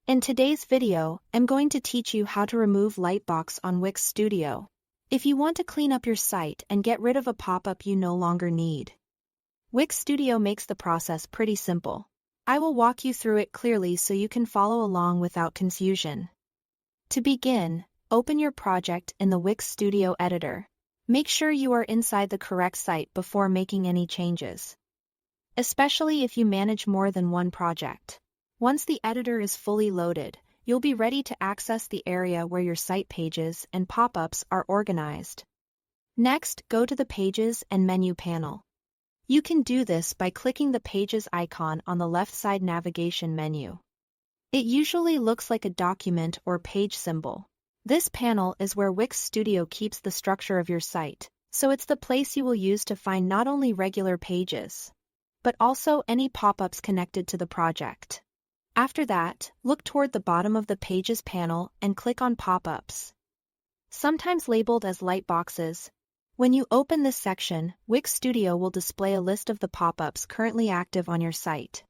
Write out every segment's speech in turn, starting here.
In today's video, I'm going to teach you how to remove Lightbox on Wix Studio. If you want to clean up your site and get rid of a pop-up you no longer need. Wix Studio makes the process pretty simple. I will walk you through it clearly so you can follow along without confusion. To begin, open your project in the Wix Studio editor. Make sure you are inside the correct site before making any changes, especially if you manage more than one project. Once the editor is fully loaded, you'll be ready to access the area where your site pages and pop-ups are organized. Next, go to the Pages and Menu panel. You can do this by clicking the Pages icon on the left side navigation menu. It usually looks like a document or page symbol. This panel is where Wix Studio keeps the structure of your site, so it's the place you will use to find not only regular pages, but also any pop-ups connected to the project. After that, look toward the bottom of the Pages panel and click on Pop-ups, sometimes labeled as Lightboxes. When you open this section, Wix Studio will display a list of the pop-ups currently active on your site.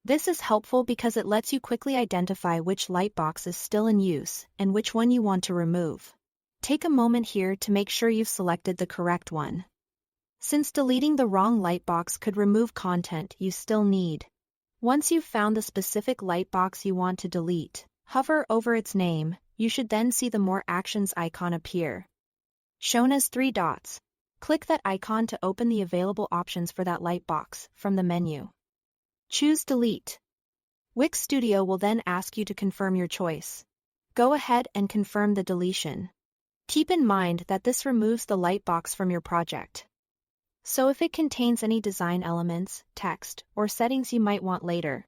This is helpful because it lets you quickly identify which Lightbox is still in use and which one you want to remove. Take a moment here to make sure you've selected the correct one, since deleting the wrong Lightbox could remove content you still need. Once you've found the specific Lightbox you want to delete, hover over its name. You should then see the More Actions icon appear, shown as 3 dots. Click that icon to open the available options for that Lightbox from the menu. Choose Delete. Wix Studio will then ask you to confirm your choice. Go ahead and confirm the deletion. Keep in mind that this removes the Lightbox from your project, so if it contains any design elements, text, or settings you might want later,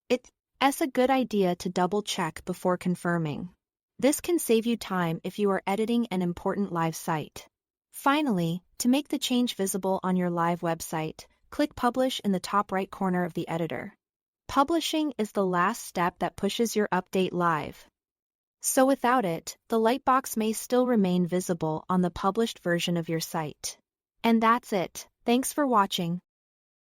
it's a good idea to double-check before confirming. This can save you time if you are editing an important live site. Finally, to make the change visible on your live website, click Publish in the top right corner of the editor. Publishing is the last step that pushes your update live. So without it, the Lightbox may still remain visible on the published version of your site. And that's it. Thanks for watching.